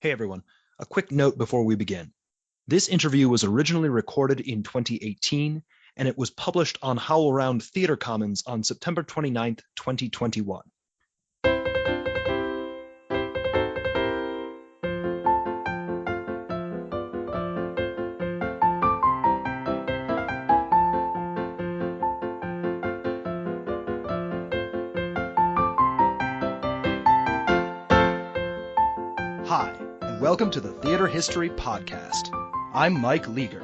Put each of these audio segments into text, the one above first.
Hey everyone, a quick note before we begin. This interview was originally recorded in 2018, and it was published on HowlRound Theatre Commons on September 29th, 2021. Hi, and welcome to the Theater History Podcast. I'm Mike Leager.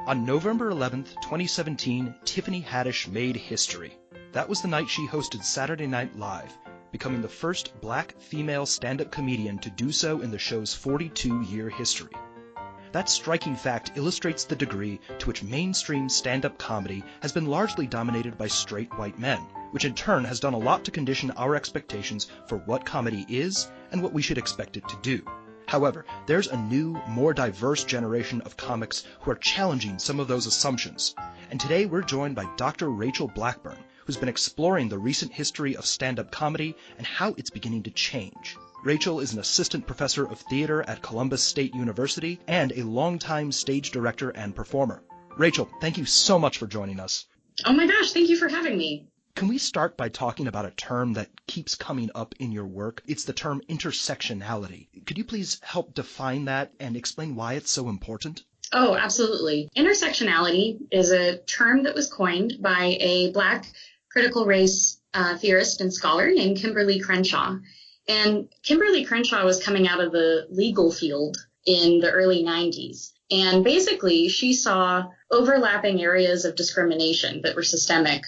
On November 11th, 2017, Tiffany Haddish made history. That was the night she hosted Saturday Night Live, becoming the first black female stand-up comedian to do so in the show's 42-year history. That striking fact illustrates the degree to which mainstream stand-up comedy has been largely dominated by straight white men, which in turn has done a lot to condition our expectations for what comedy is and what we should expect it to do. However, there's a new, more diverse generation of comics who are challenging some of those assumptions. And today we're joined by Dr. Rachel Blackburn, who's been exploring the recent history of stand-up comedy and how it's beginning to change. Rachel is an assistant professor of theater at Columbus State University and a longtime stage director and performer. Rachel, thank you so much for joining us. Oh my gosh, thank you for having me. Can we start by talking about a term that keeps coming up in your work? It's the term intersectionality. Could you please help define that and explain why it's so important? Oh, absolutely. Intersectionality is a term that was coined by a Black critical race theorist and scholar named Kimberly Crenshaw. And Kimberly Crenshaw was coming out of the legal field in the early 90s. And basically, she saw overlapping areas of discrimination that were systemic,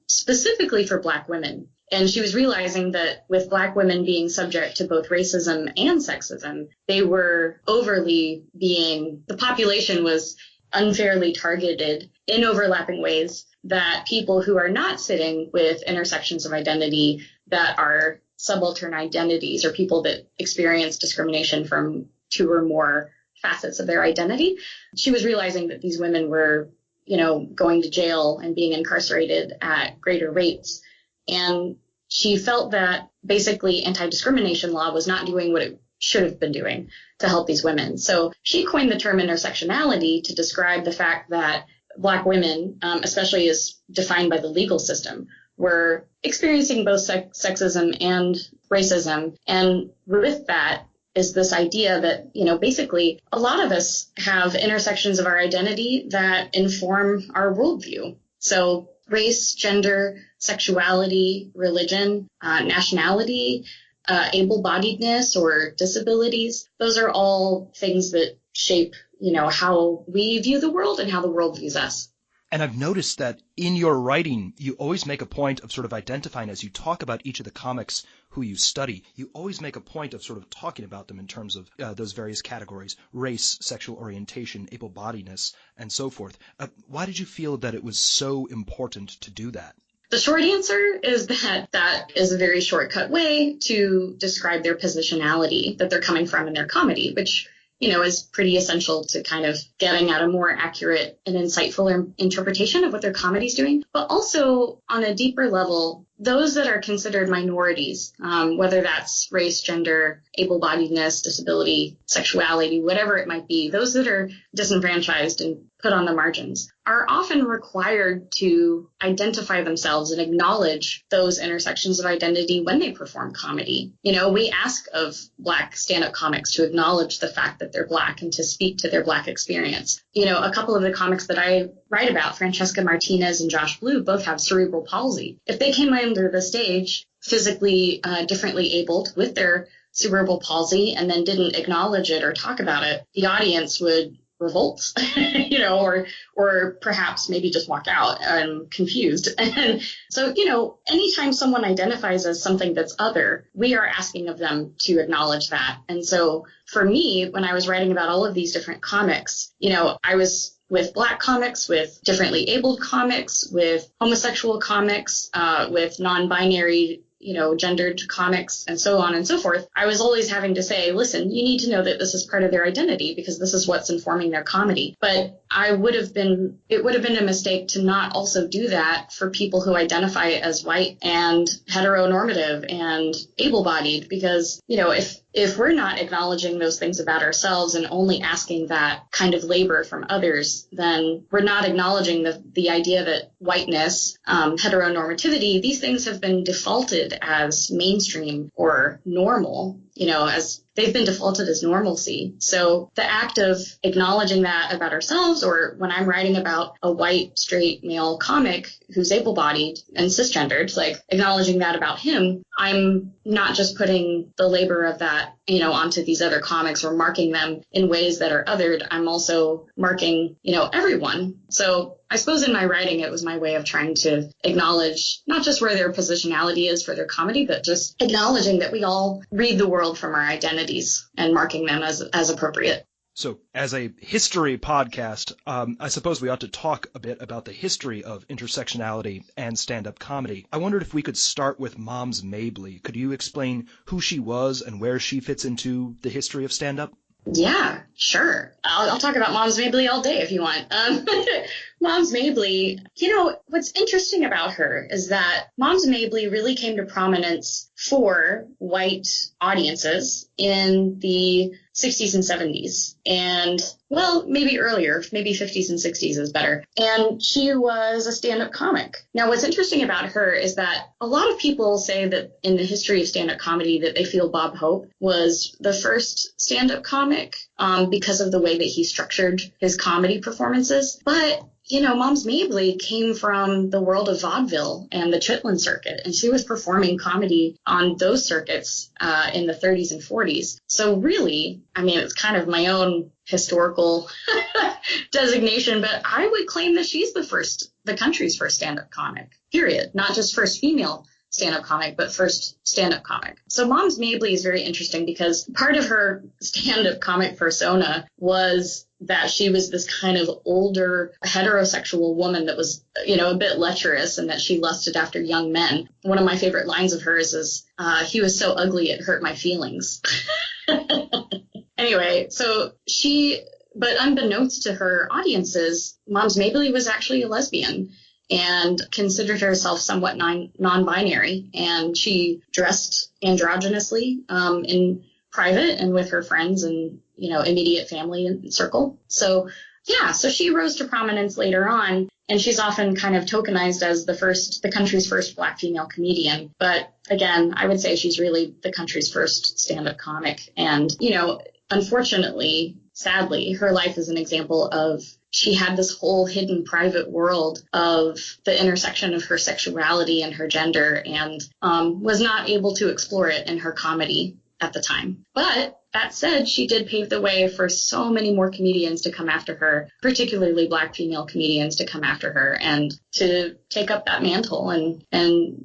specifically for Black women. And she was realizing that with Black women being subject to both racism and sexism, they were the population was unfairly targeted in overlapping ways that people who are not sitting with intersections of identity that are subaltern identities or people that experience discrimination from two or more facets of their identity. She was realizing that these women were, going to jail and being incarcerated at greater rates. And she felt that basically anti-discrimination law was not doing what it should have been doing to help these women. So she coined the term intersectionality to describe the fact that Black women, especially as defined by the legal system, were experiencing both sexism and racism. And with that is this idea that, basically a lot of us have intersections of our identity that inform our worldview. So race, gender, sexuality, religion, nationality, able-bodiedness or disabilities, those are all things that shape, how we view the world and how the world views us. And I've noticed that in your writing, you always make a point of sort of identifying, as you talk about each of the comics who you study, you always make a point of sort of talking about them in terms of those various categories: race, sexual orientation, able-bodiedness, and so forth. Why did you feel that it was so important to do that? The short answer is that is a very shortcut way to describe their positionality that they're coming from in their comedy, which is pretty essential to kind of getting at a more accurate and insightful interpretation of what their comedy's doing. But also on a deeper level, those that are considered minorities, whether that's race, gender, able-bodiedness, disability, sexuality, whatever it might be, those that are disenfranchised and put on the margins are often required to identify themselves and acknowledge those intersections of identity when they perform comedy. We ask of Black stand-up comics to acknowledge the fact that they're Black and to speak to their Black experience. A couple of the comics that I write about, Francesca Martinez and Josh Blue, both have cerebral palsy. If they came under the stage physically differently abled with their cerebral palsy and then didn't acknowledge it or talk about it, the audience would revolt, or perhaps maybe just walk out confused. And so, anytime someone identifies as something that's other, we are asking of them to acknowledge that. And so for me, when I was writing about all of these different comics, I was with Black comics, with differently abled comics, with homosexual comics, with non-binary gendered comics and so on and so forth. I was always having to say, listen, you need to know that this is part of their identity because this is what's informing their comedy. But it would have been a mistake to not also do that for people who identify as white and heteronormative and able-bodied, because, if we're not acknowledging those things about ourselves and only asking that kind of labor from others, then we're not acknowledging the idea that whiteness, heteronormativity, these things have been defaulted as mainstream or normal, as they've been defaulted as normalcy. So the act of acknowledging that about ourselves, or when I'm writing about a white, straight male comic who's able-bodied and cisgendered, like acknowledging that about him, I'm not just putting the labor of that, onto these other comics or marking them in ways that are othered. I'm also marking, everyone. So I suppose in my writing, it was my way of trying to acknowledge not just where their positionality is for their comedy, but just acknowledging that we all read the world from our identities and marking them as appropriate. So as a history podcast, I suppose we ought to talk a bit about the history of intersectionality and stand-up comedy. I wondered if we could start with Moms Mabley. Could you explain who she was and where she fits into the history of stand-up? Yeah, sure. I'll talk about Moms Mabley all day if you want. Moms Mabley, what's interesting about her is that Moms Mabley really came to prominence for white audiences in the 60s and 70s. And, well, maybe earlier, maybe 50s and 60s is better. And she was a stand-up comic. Now, what's interesting about her is that a lot of people say that in the history of stand-up comedy that they feel Bob Hope was the first stand-up comic because of the way that he structured his comedy performances. But Moms Mabley came from the world of vaudeville and the Chitlin circuit, and she was performing comedy on those circuits in the 30s and 40s. So really, it's kind of my own historical designation, but I would claim that she's the country's first stand-up comic, period. Not just first female stand-up comic, but first stand-up comic. So Moms Mabley is very interesting because part of her stand-up comic persona was that she was this kind of older heterosexual woman that was, a bit lecherous and that she lusted after young men. One of my favorite lines of hers is, he was so ugly it hurt my feelings. Anyway, but unbeknownst to her audiences, Moms Mabley was actually a lesbian and considered herself somewhat non-binary. And she dressed androgynously in private and with her friends and, immediate family and circle. So she rose to prominence later on. And she's often kind of tokenized as the country's first Black female comedian. But again, I would say she's really the country's first stand-up comic. And, unfortunately, sadly, her life is an example of she had this whole hidden private world of the intersection of her sexuality and her gender and was not able to explore it in her comedy at the time. But that said, she did pave the way for so many more comedians to come after her, particularly Black female comedians to come after her and to take up that mantle and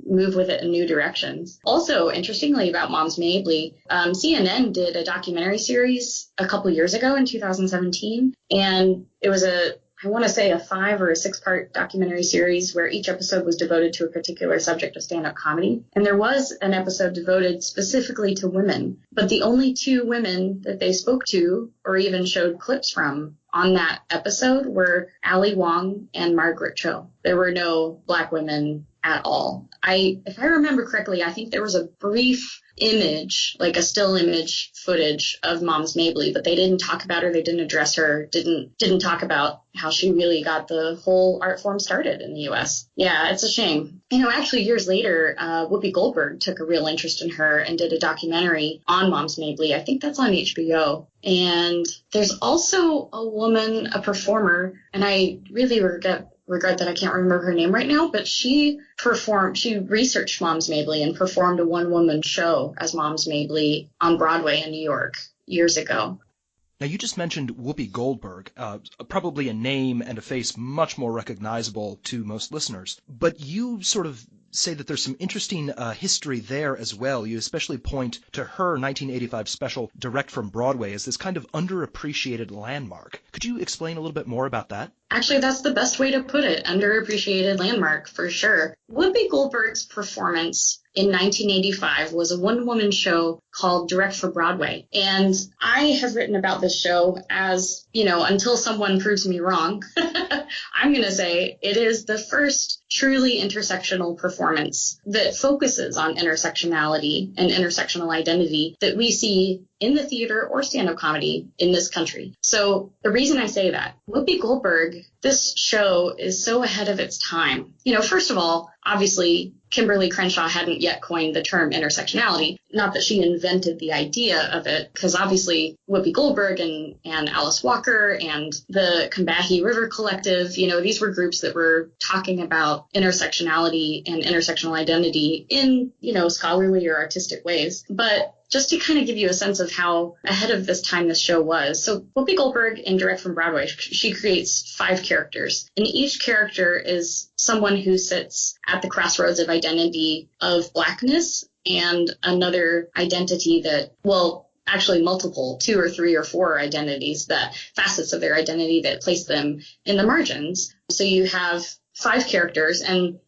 move with it in new directions. Also, interestingly about Moms Mabley, CNN did a documentary series a couple years ago in 2017, and it was a 5 or 6 part documentary series where each episode was devoted to a particular subject of stand-up comedy. And there was an episode devoted specifically to women, but the only 2 women that they spoke to or even showed clips from on that episode were Ali Wong and Margaret Cho. There were no Black women at all. If I remember correctly, I think there was a brief image, like a still image footage of Moms Mabley, but they didn't talk about her, they didn't address her, didn't talk about how she really got the whole art form started in the U.S. Yeah, it's a shame. Actually years later, Whoopi Goldberg took a real interest in her and did a documentary on Moms Mabley. I think that's on HBO. And there's also a woman, a performer, and I really regret that I can't remember her name right now, but she researched Moms Mabley and performed a one-woman show as Moms Mabley on Broadway in New York years ago. Now, you just mentioned Whoopi Goldberg, probably a name and a face much more recognizable to most listeners. But you sort of say that there's some interesting history there as well. You especially point to her 1985 special, Direct from Broadway, as this kind of underappreciated landmark. Could you explain a little bit more about that? Actually, that's the best way to put it. Underappreciated landmark, for sure. Whoopi Goldberg's performance in 1985 was a one-woman show called Direct for Broadway. And I have written about this show as, until someone proves me wrong, I'm going to say it is the first truly intersectional performance that focuses on intersectionality and intersectional identity that we see in the theater or stand-up comedy in this country. So the reason I say that, Whoopi Goldberg, this show is so ahead of its time. First of all, obviously, Kimberly Crenshaw hadn't yet coined the term intersectionality. Not that she invented the idea of it, because obviously Whoopi Goldberg and Alice Walker and the Combahee River Collective, these were groups that were talking about intersectionality and intersectional identity in, scholarly or artistic ways. But just to kind of give you a sense of how ahead of this time this show was. So Whoopi Goldberg in Direct from Broadway, she creates 5 characters. And each character is someone who sits at the crossroads of identity of Blackness and another identity that, actually multiple, 2 or 3 or 4 identities, that facets of their identity that place them in the margins. So you have 5 characters, and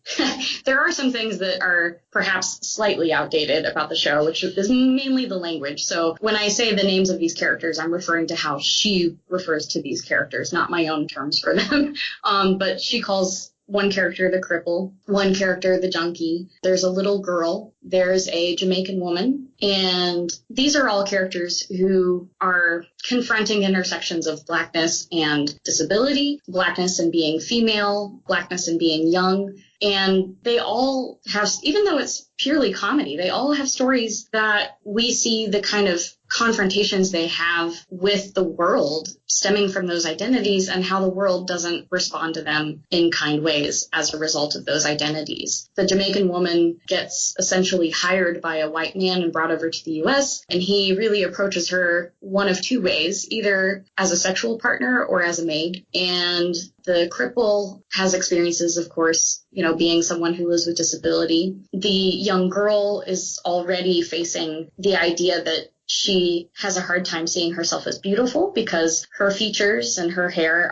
there are some things that are perhaps slightly outdated about the show, which is mainly the language. So when I say the names of these characters, I'm referring to how she refers to these characters, not my own terms for them. But she calls one character the cripple, one character the junkie. There's a little girl. There's a Jamaican woman. And these are all characters who are confronting intersections of Blackness and disability, Blackness and being female, Blackness and being young. And they all have, even though it's purely comedy, they all have stories that we see the kind of confrontations they have with the world stemming from those identities and how the world doesn't respond to them in kind ways as a result of those identities. The Jamaican woman gets essentially hired by a white man and brought over to the U.S., and he really approaches her one of 2 ways, either as a sexual partner or as a maid. And the cripple has experiences, of course, being someone who lives with disability. The young girl is already facing the idea that she has a hard time seeing herself as beautiful because her features and her hair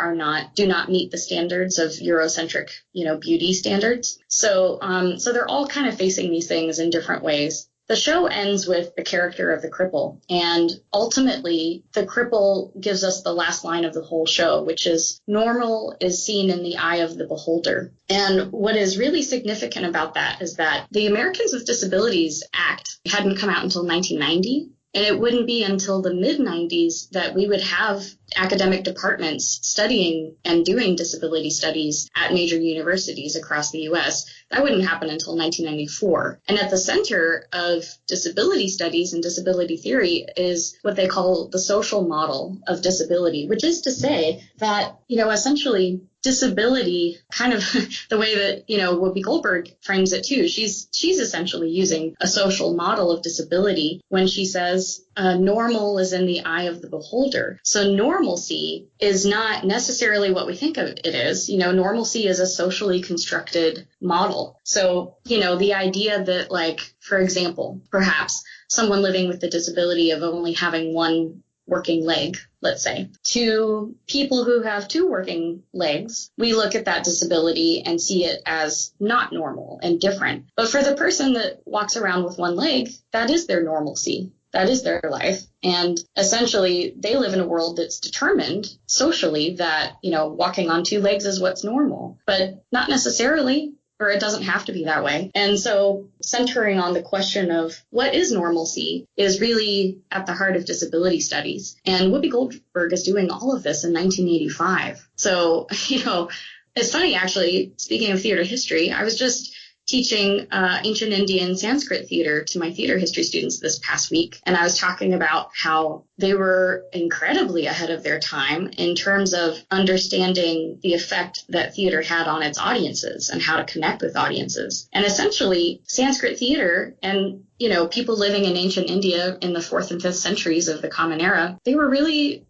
do not meet the standards of Eurocentric, beauty standards. So they're all kind of facing these things in different ways. The show ends with the character of the cripple, and ultimately the cripple gives us the last line of the whole show, which is, "Normal is seen in the eye of the beholder." And what is really significant about that is that the Americans with Disabilities Act hadn't come out until 1990. And it wouldn't be until the mid-90s that we would have academic departments studying and doing disability studies at major universities across the U.S. That wouldn't happen until 1994. And at the center of disability studies and disability theory is what they call the social model of disability, which is to say that, essentially disability, kind of the way that, Whoopi Goldberg frames it too. She's essentially using a social model of disability when she says normal is in the eye of the beholder. So normalcy is not necessarily what we think of it is. Normalcy is a socially constructed model. So, the idea that, like, for example, perhaps someone living with the disability of only having one working leg, let's say, to people who have 2 working legs, we look at that disability and see it as not normal and different. But for the person that walks around with 1 leg, that is their normalcy. That is their life. And essentially, they live in a world that's determined socially that, walking on 2 legs is what's normal, but not necessarily. Or it doesn't have to be that way. And so centering on the question of what is normalcy is really at the heart of disability studies. And Whoopi Goldberg is doing all of this in 1985. So, it's funny, actually, speaking of theater history, I was just teaching ancient Indian Sanskrit theater to my theater history students this past week. And I was talking about how they were incredibly ahead of their time in terms of understanding the effect that theater had on its audiences and how to connect with audiences. And essentially, Sanskrit theater and people living in ancient India in the 4th and 5th centuries of the Common Era, they were really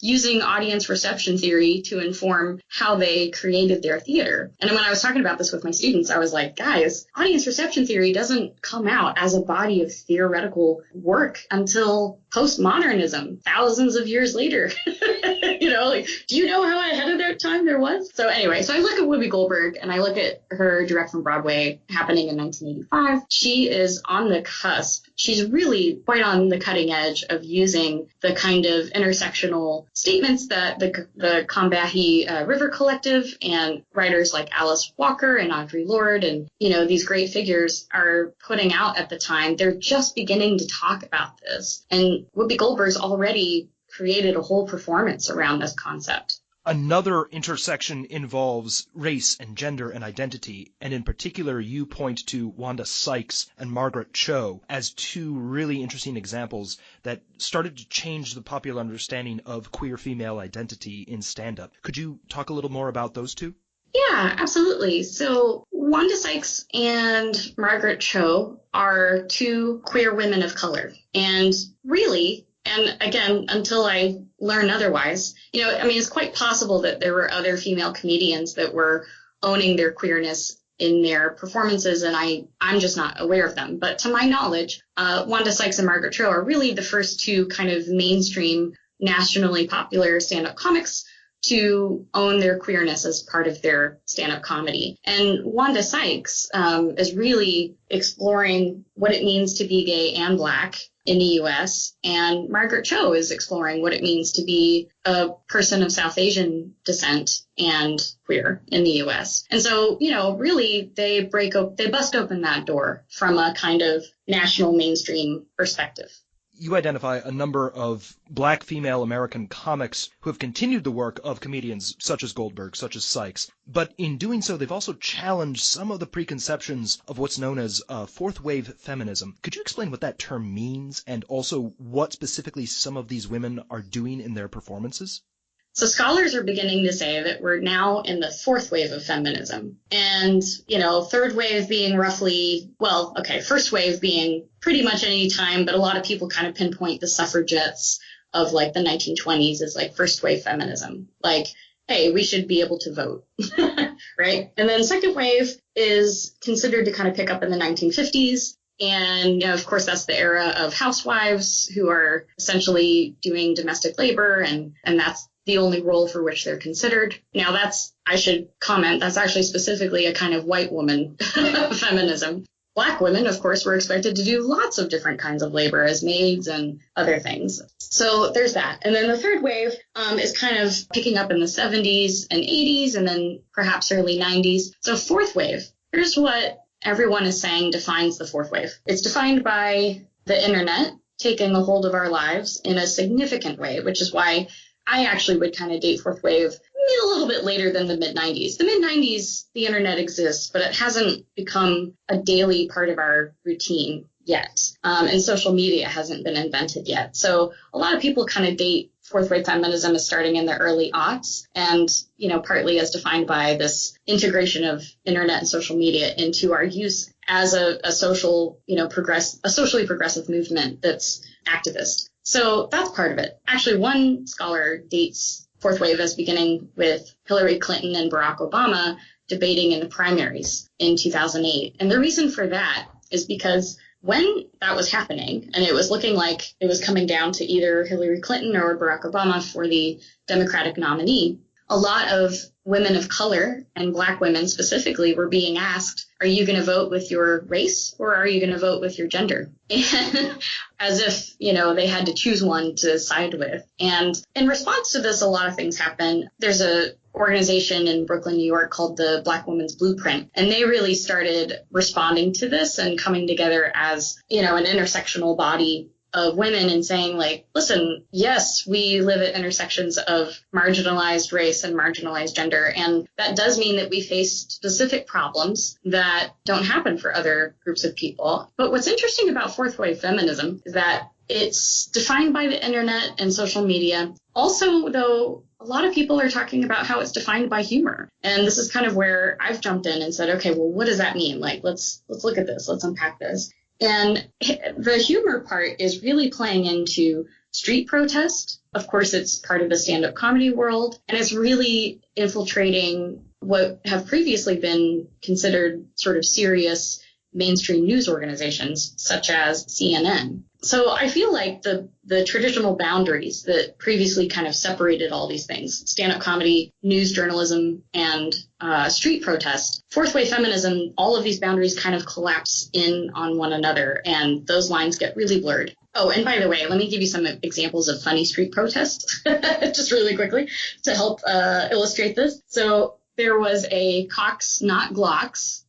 using audience reception theory to inform how they created their theater. And when I was talking about this with my students, I was like, guys, audience reception theory doesn't come out as a body of theoretical work until postmodernism, thousands of years later. Do you know how ahead of their time there was? So anyway, so I look at Whoopi Goldberg and I look at her Direct from Broadway happening in 1985. She is is on the cusp. She's really quite on the cutting edge of using the kind of intersectional statements that the Combahee River Collective and writers like Alice Walker and Audre Lorde and, these great figures are putting out at the time. They're just beginning to talk about this. And Whoopi Goldberg's already created a whole performance around this concept. Another intersection involves race and gender and identity, and in particular you point to Wanda Sykes and Margaret Cho as two really interesting examples that started to change the popular understanding of queer female identity in stand-up. Could you talk a little more about those two? Yeah, absolutely. So Wanda Sykes and Margaret Cho are two queer women of color. And really, and again, until I learn otherwise, it's quite possible that there were other female comedians that were owning their queerness in their performances, and I'm just not aware of them. But to my knowledge, Wanda Sykes and Margaret Cho are really the first two kind of mainstream, nationally popular stand-up comics to own their queerness as part of their stand-up comedy. And Wanda Sykes is really exploring what it means to be gay and Black in the U.S., and Margaret Cho is exploring what it means to be a person of South Asian descent and queer in the U.S. And so, really they bust open that door from a kind of national mainstream perspective. You identify a number of Black female American comics who have continued the work of comedians such as Goldberg, such as Sykes. But in doing so, they've also challenged some of the preconceptions of what's known as fourth wave feminism. Could you explain what that term means and also what specifically some of these women are doing in their performances? So scholars are beginning to say that we're now in the fourth wave of feminism. And, third wave being first wave being pretty much any time, but a lot of people kind of pinpoint the suffragettes of like the 1920s as like first wave feminism. Like, hey, we should be able to vote, right? And then second wave is considered to kind of pick up in the 1950s. And, of course, that's the era of housewives who are essentially doing domestic labor, and that's the only role for which they're considered. Now, I should comment, that's actually specifically a kind of white woman feminism. Black women, of course, were expected to do lots of different kinds of labor as maids and other things. So there's that. And then the third wave is kind of picking up in the 70s and 80s and then perhaps early 90s. So fourth wave, here's what everyone is saying defines the fourth wave. It's defined by the internet taking a hold of our lives in a significant way, which is why I actually would kind of date fourth wave a little bit later than the mid-90s. The mid-90s, the internet exists, but it hasn't become a daily part of our routine yet. And social media hasn't been invented yet. So a lot of people kind of date fourth wave feminism as starting in the early aughts and, partly as defined by this integration of internet and social media into our use as a social, a socially progressive movement that's activist. So that's part of it. Actually, one scholar dates fourth wave as beginning with Hillary Clinton and Barack Obama debating in the primaries in 2008. And the reason for that is because when that was happening and it was looking like it was coming down to either Hillary Clinton or Barack Obama for the Democratic nominee, a lot of women of color and Black women specifically were being asked, are you going to vote with your race or are you going to vote with your gender? And as if, they had to choose one to side with. And in response to this, a lot of things happen. There's a organization in Brooklyn, New York called the Black Women's Blueprint. And they really started responding to this and coming together as, an intersectional body of women and saying, like, listen, yes, we live at intersections of marginalized race and marginalized gender. And that does mean that we face specific problems that don't happen for other groups of people. But what's interesting about fourth wave feminism is that it's defined by the internet and social media. Also, though, a lot of people are talking about how it's defined by humor. And this is kind of where I've jumped in and said, okay, well, what does that mean? Like, let's look at this. Let's unpack this. And the humor part is really playing into street protest. Of course, it's part of the stand-up comedy world, and it's really infiltrating what have previously been considered sort of serious mainstream news organizations, such as CNN. So I feel like the traditional boundaries that previously kind of separated all these things, stand-up comedy, news journalism, and street protest, fourth wave feminism, all of these boundaries kind of collapse in on one another, and those lines get really blurred. Oh, and by the way, let me give you some examples of funny street protests, just really quickly, to help illustrate this. So there was a Cox, not Glocks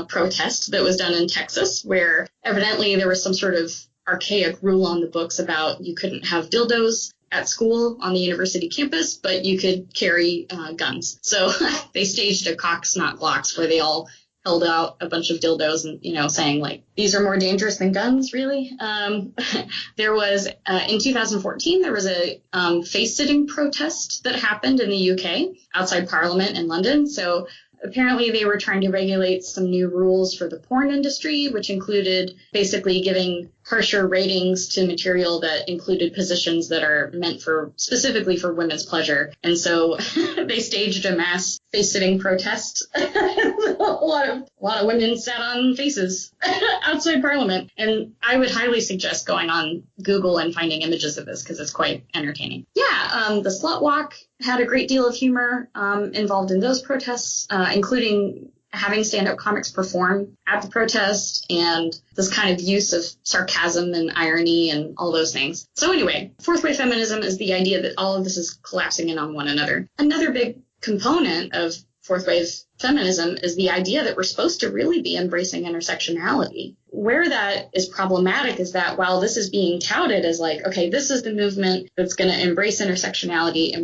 protest that was done in Texas, where evidently there was some sort of archaic rule on the books about you couldn't have dildos at school on the university campus, but you could carry guns. So they staged a Cox, not Glocks, where they all held out a bunch of dildos and, saying like, these are more dangerous than guns, really. There was, in 2014, there was a face-sitting protest that happened in the UK outside Parliament in London. So apparently they were trying to regulate some new rules for the porn industry, which included basically giving harsher ratings to material that included positions that are meant for specifically for women's pleasure. And so they staged a mass face-sitting protest. a lot of women sat on faces outside Parliament. And I would highly suggest going on Google and finding images of this because it's quite entertaining. Yeah, the slut walk had a great deal of humor involved in those protests, including having stand-up comics perform at the protest and this kind of use of sarcasm and irony and all those things. So anyway, fourth wave feminism is the idea that all of this is collapsing in on one another. Another big component of fourth wave feminism is the idea that we're supposed to really be embracing intersectionality. Where that is problematic is that while this is being touted as like, okay, this is the movement that's going to embrace intersectionality and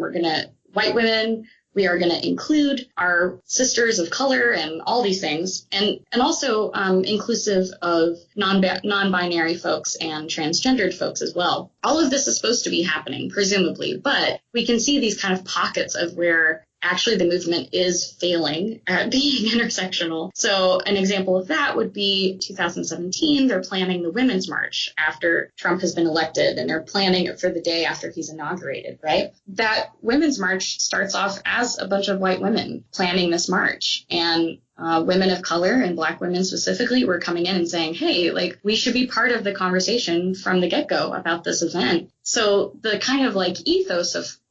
white women, we are going to include our sisters of color and all these things, and also inclusive of non-binary folks and transgendered folks as well. All of this is supposed to be happening, presumably, but we can see these kind of pockets of where actually the movement is failing at being intersectional. So an example of that would be 2017, they're planning the Women's March after Trump has been elected, and they're planning it for the day after he's inaugurated, right? That Women's March starts off as a bunch of white women planning this march, and women of color and Black women specifically were coming in and saying, hey, like, we should be part of the conversation from the get-go about this event. So the kind of like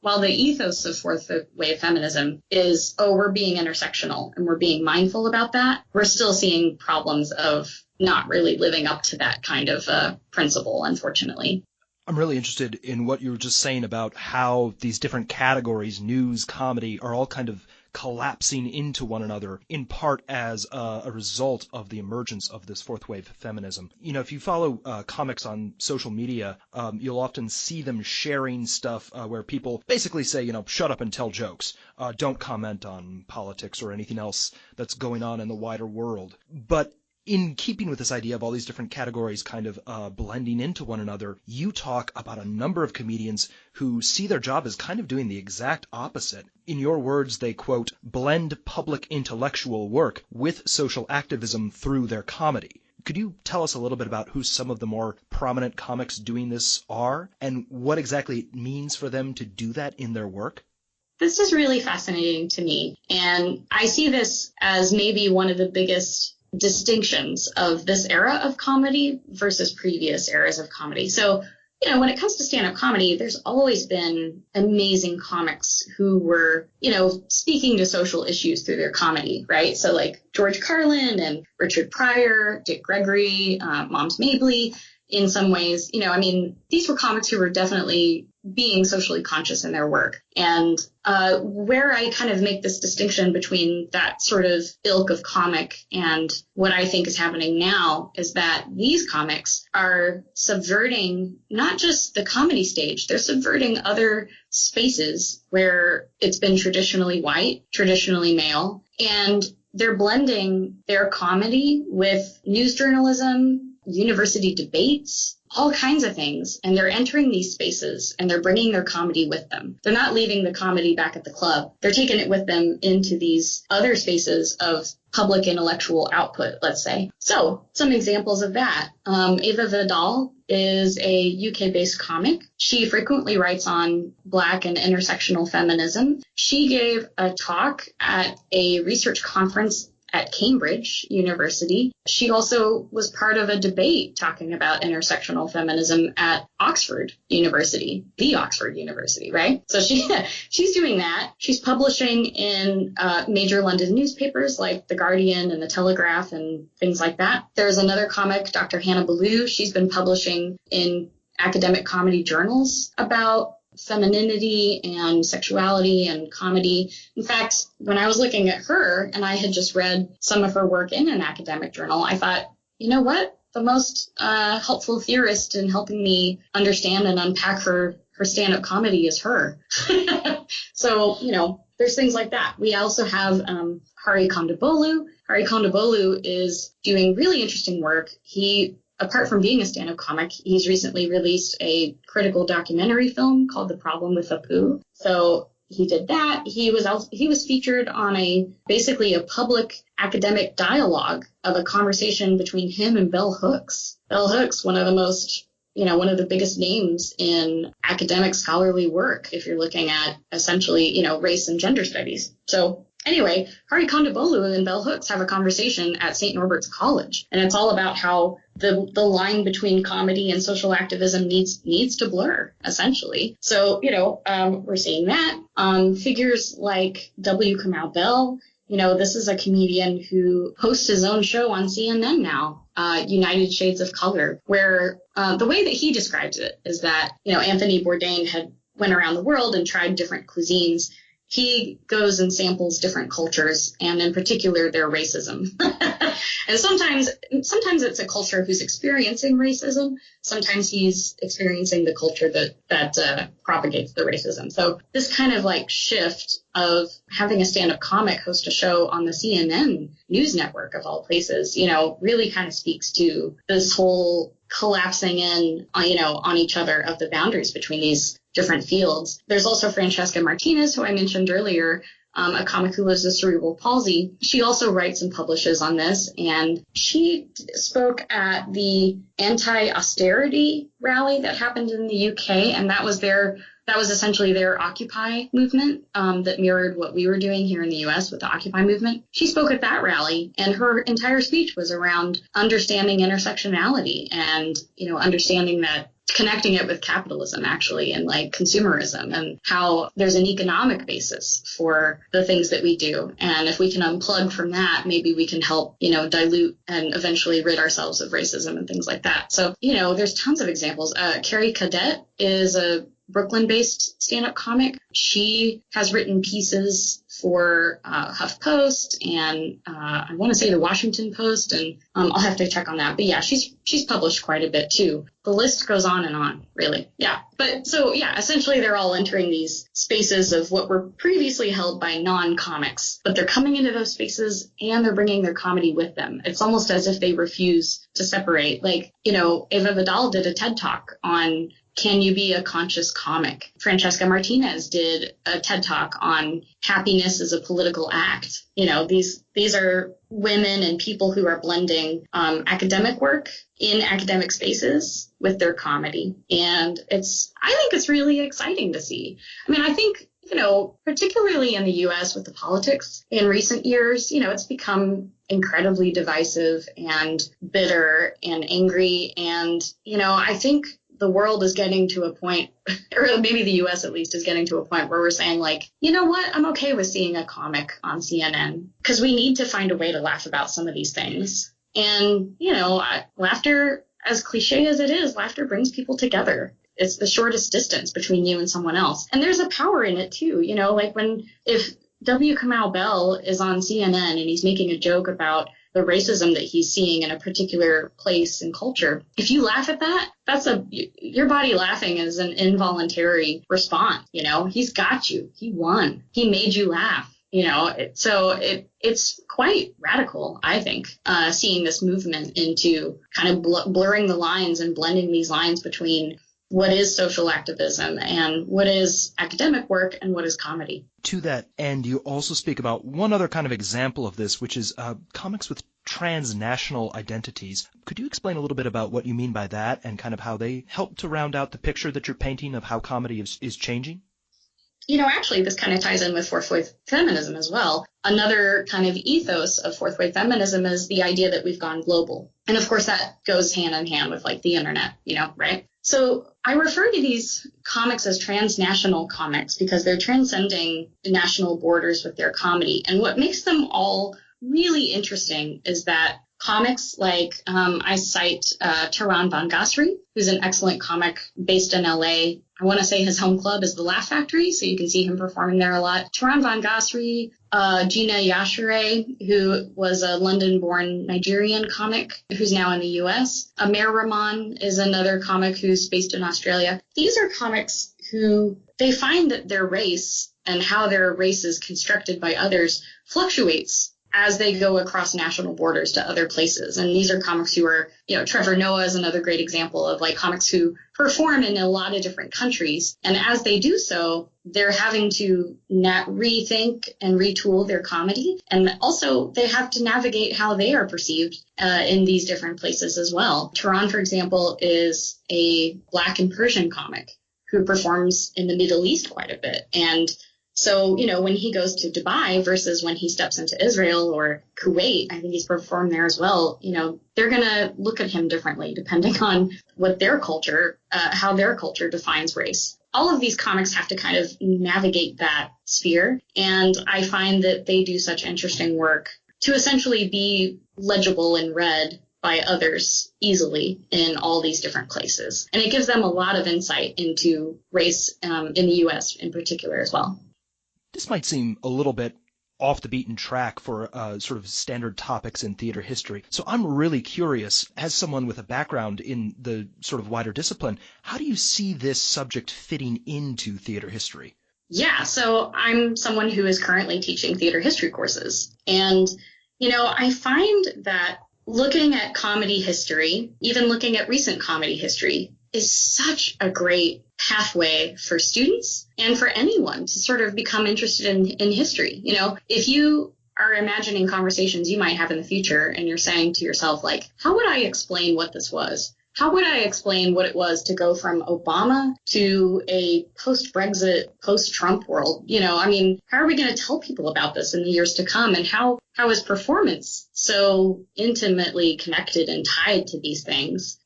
while the ethos of fourth wave feminism is, we're being intersectional and we're being mindful about that, we're still seeing problems of not really living up to that kind of principle, unfortunately. I'm really interested in what you were just saying about how these different categories, news, comedy, are all kind of collapsing into one another, in part as a result of the emergence of this fourth wave feminism. If you follow comics on social media, you'll often see them sharing stuff where people basically say, shut up and tell jokes. Don't comment on politics or anything else that's going on in the wider world. But in keeping with this idea of all these different categories kind of blending into one another, you talk about a number of comedians who see their job as kind of doing the exact opposite. In your words, they, quote, blend public intellectual work with social activism through their comedy. Could you tell us a little bit about who some of the more prominent comics doing this are, and what exactly it means for them to do that in their work? This is really fascinating to me, and I see this as maybe one of the biggest distinctions of this era of comedy versus previous eras of comedy. So, when it comes to stand-up comedy, there's always been amazing comics who were, speaking to social issues through their comedy, right? So like George Carlin and Richard Pryor, Dick Gregory, Moms Mabley, in some ways, these were comics who were definitely being socially conscious in their work. And where I kind of make this distinction between that sort of ilk of comic and what I think is happening now is that these comics are subverting not just the comedy stage, they're subverting other spaces where it's been traditionally white, traditionally male, and they're blending their comedy with news journalism, university debates, all kinds of things. And they're entering these spaces and they're bringing their comedy with them. They're not leaving the comedy back at the club. They're taking it with them into these other spaces of public intellectual output, let's say. So some examples of that. Ava Vidal is a UK-based comic. She frequently writes on Black and intersectional feminism. She gave a talk at a research conference at Cambridge University. She also was part of a debate talking about intersectional feminism at Oxford University, the Oxford University, right? So she's doing that. She's publishing in major London newspapers like The Guardian and The Telegraph and things like that. There's another comic, Dr. Hannah Ballou. She's been publishing in academic comedy journals about femininity and sexuality and comedy. In fact, when I was looking at her and I had just read some of her work in an academic journal, I thought, you know what? The most helpful theorist in helping me understand and unpack her stand-up comedy is her. So, there's things like that. We also have Hari Kondabolu. Hari Kondabolu is doing really interesting work. Apart from being a stand-up comic, he's recently released a critical documentary film called The Problem with Apu. So he did that. He was featured on basically a public academic dialogue of a conversation between him and Bell Hooks. Bell Hooks, one of the biggest names in academic scholarly work, if you're looking at essentially, race and gender studies. So anyway, Hari Kondabolu and Bell Hooks have a conversation at St. Norbert's College, and it's all about how the line between comedy and social activism needs to blur, essentially. So, we're seeing that. Figures like W. Kamau Bell, this is a comedian who hosts his own show on CNN now, United Shades of Color, where the way that he describes it is that, Anthony Bourdain had went around the world and tried different cuisines. He goes and samples different cultures, and in particular, their racism. And sometimes it's a culture who's experiencing racism. Sometimes he's experiencing the culture that propagates the racism. So this kind of shift of having a stand-up comic host a show on the CNN news network of all places, really kind of speaks to this whole collapsing in, on each other of the boundaries between these different fields. There's also Francesca Martinez, who I mentioned earlier, a comic who lives with cerebral palsy. She also writes and publishes on this, and she spoke at the anti-austerity rally that happened in the UK, and that was essentially their Occupy movement that mirrored what we were doing here in the U.S. with the Occupy movement. She spoke at that rally, and her entire speech was around understanding intersectionality and, understanding that, connecting it with capitalism, actually, and consumerism, and how there's an economic basis for the things that we do. And if we can unplug from that, maybe we can help, dilute and eventually rid ourselves of racism and things like that. So, there's tons of examples. Carrie Cadet is a Brooklyn-based stand-up comic. She has written pieces for HuffPost and I want to say the Washington Post, and I'll have to check on that. But yeah, she's published quite a bit too. The list goes on, really. Yeah. But so yeah, essentially they're all entering these spaces of what were previously held by non-comics, but they're coming into those spaces and they're bringing their comedy with them. It's almost as if they refuse to separate. Eva Vidal did a TED Talk on can you be a conscious comic? Francesca Martinez did a TED Talk on happiness as a political act. These are women and people who are blending academic work in academic spaces with their comedy. And I think it's really exciting to see. I think, particularly in the U.S. with the politics in recent years, it's become incredibly divisive and bitter and angry. And, I think the world is getting to a point, or maybe the U.S. at least is getting to a point where we're saying you know what, I'm okay with seeing a comic on CNN because we need to find a way to laugh about some of these things. And, laughter, as cliche as it is, laughter brings people together. It's the shortest distance between you and someone else. And there's a power in it too, if W. Kamau Bell is on CNN and he's making a joke about the racism that he's seeing in a particular place and culture. If you laugh at that, your body laughing is an involuntary response. He's got you. He won. He made you laugh. It's quite radical, I think, seeing this movement into kind of blurring the lines and blending these lines between what is social activism and what is academic work and what is comedy. To that end, you also speak about one other kind of example of this, which is comics with transnational identities. Could you explain a little bit about what you mean by that and kind of how they help to round out the picture that you're painting of how comedy is changing? actually, this kind of ties in with fourth wave feminism as well. Another kind of ethos of fourth wave feminism is the idea that we've gone global. And of course, that goes hand in hand with like the internet, right? So I refer to these comics as transnational comics because they're transcending the national borders with their comedy. And what makes them all really interesting is that comics like I cite Taran Van Gasri, who's an excellent comic based in LA. I want to say his home club is the Laugh Factory, so you can see him performing there a lot. Taran Van Gasri, Gina Yashere, who was a London-born Nigerian comic who's now in the U.S. Amir Rahman is another comic who's based in Australia. These are comics who they find that their race and how their race is constructed by others fluctuates as they go across national borders to other places. And these are comics who are, Trevor Noah is another great example of like comics who perform in a lot of different countries. And as they do so, they're having to rethink and retool their comedy. And also they have to navigate how they are perceived in these different places as well. Taran, for example, is a Black and Persian comic who performs in the Middle East quite a bit. And so, when he goes to Dubai versus when he steps into Israel or Kuwait, I think he's performed there as well, they're going to look at him differently depending on what their culture, how their culture defines race. All of these comics have to kind of navigate that sphere. And I find that they do such interesting work to essentially be legible and read by others easily in all these different places. And it gives them a lot of insight into race in the U.S. in particular as well. This might seem a little bit off the beaten track for sort of standard topics in theater history. So I'm really curious, as someone with a background in the sort of wider discipline, how do you see this subject fitting into theater history? Yeah, so I'm someone who is currently teaching theater history courses. And, I find that looking at comedy history, even looking at recent comedy history, is such a great pathway for students and for anyone to sort of become interested in history. If you are imagining conversations you might have in the future and you're saying to yourself, like, how would I explain what this was? How would I explain what it was to go from Obama to a post-Brexit, post-Trump world? How are we going to tell people about this in the years to come? And how is performance so intimately connected and tied to these things,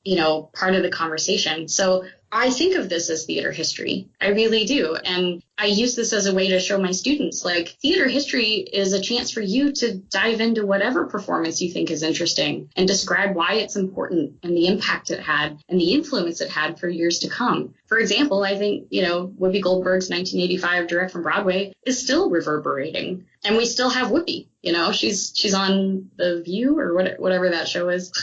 part of the conversation? So I think of this as theater history. I really do. And I use this as a way to show my students, like, theater history is a chance for you to dive into whatever performance you think is interesting and describe why it's important and the impact it had and the influence it had for years to come. For example, I think, Whoopi Goldberg's 1985 Direct from Broadway is still reverberating. And we still have Whoopi, she's on The View or whatever that show is.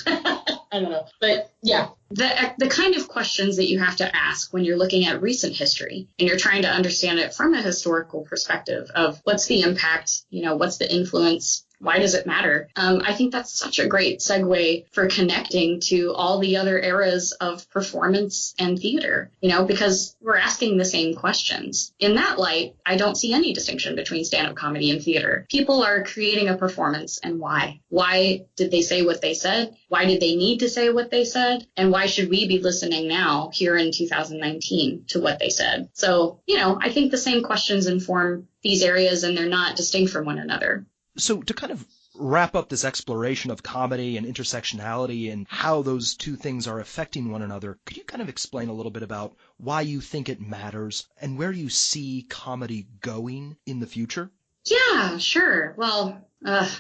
I don't know. But yeah, the kind of questions that you have to ask when you're looking at recent history and you're trying to understand it from a historical perspective of what's the impact, what's the influence, why does it matter? I think that's such a great segue for connecting to all the other eras of performance and theater, because we're asking the same questions. In that light, I don't see any distinction between stand-up comedy and theater. People are creating a performance, and why? Why did they say what they said? Why did they need to say what they said? And why should we be listening now, here in 2019, to what they said? So, I think the same questions inform these areas, and they're not distinct from one another. So to kind of wrap up this exploration of comedy and intersectionality and how those two things are affecting one another, could you kind of explain a little bit about why you think it matters and where you see comedy going in the future? Yeah, sure. Well,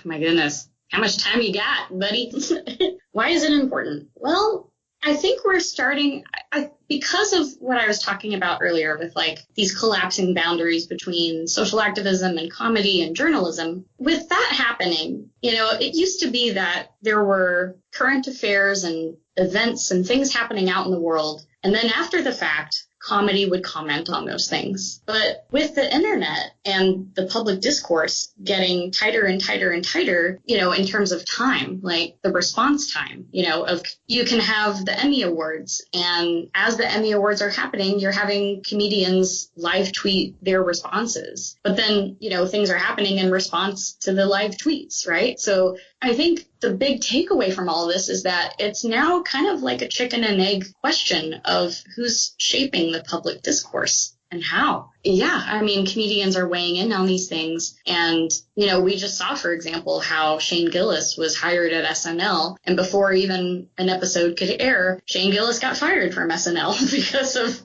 my goodness, how much time you got, buddy? Why is it important? Well, I think we're starting, because of what I was talking about earlier with like these collapsing boundaries between social activism and comedy and journalism, with that happening, it used to be that there were current affairs and events and things happening out in the world. And then after the fact, comedy would comment on those things. But with the internet and the public discourse getting tighter and tighter and tighter, in terms of time, like the response time, of you can have the Emmy Awards. And as the Emmy Awards are happening, you're having comedians live tweet their responses. But then, things are happening in response to the live tweets, right? So I think the big takeaway from all of this is that it's now kind of like a chicken and egg question of who's shaping the public discourse. and how? Yeah, I mean, comedians are weighing in on these things. And, you know, we just saw, for example, how Shane Gillis was hired at SNL. And before even an episode could air, Shane Gillis got fired from SNL because of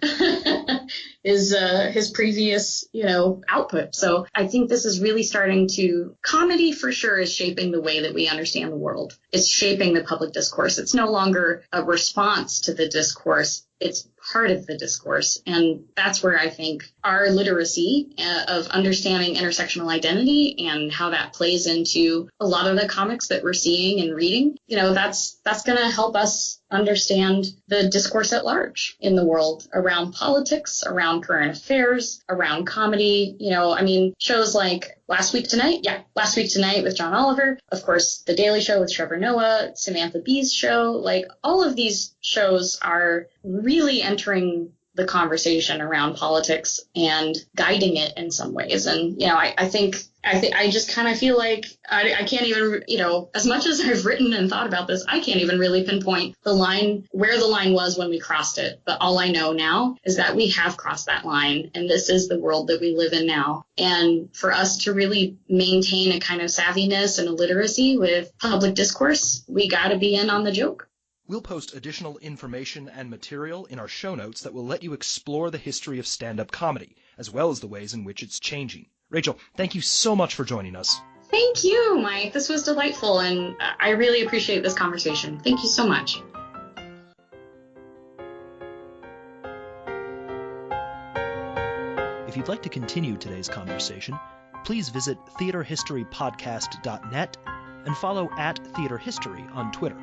his previous, you know, output. So I think this is really starting to, comedy for sure is shaping the way that we understand the world. It's shaping the public discourse. It's no longer a response to the discourse. It's part of the discourse. And that's where I think our literacy of understanding intersectional identity and how that plays into a lot of the comics that we're seeing and reading, you know, that's going to help us understand the discourse at large in the world around politics, around current affairs, around comedy. You know, I mean, shows like Last Week Tonight with John Oliver, of course, The Daily Show with Trevor Noah, Samantha Bee's show, like all of these shows are really entering the conversation around politics and guiding it in some ways. And, you know, I just kind of feel like I can't even, you know, as much as I've written and thought about this, I can't even really pinpoint where the line was when we crossed it. But all I know now is that we have crossed that line, and this is the world that we live in now. And for us to really maintain a kind of savviness and a literacy with public discourse, we got to be in on the joke. We'll post additional information and material in our show notes that will let you explore the history of stand-up comedy, as well as the ways in which it's changing. Rachel, thank you so much for joining us. Thank you, Mike. This was delightful, and I really appreciate this conversation. Thank you so much. If you'd like to continue today's conversation, please visit theaterhistorypodcast.net and follow @theaterhistory on Twitter.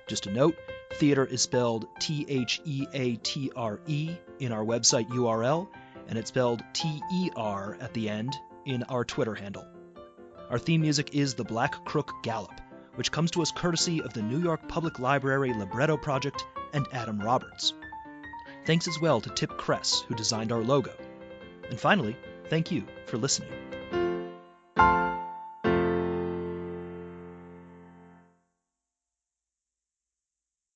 Just a note, theater is spelled Theatre in our website URL, and it's spelled TER at the end in our Twitter handle. Our theme music is The Black Crook Gallop, which comes to us courtesy of the New York Public Library Libretto Project and Adam Roberts. Thanks as well to Tip Kress, who designed our logo. And finally, thank you for listening.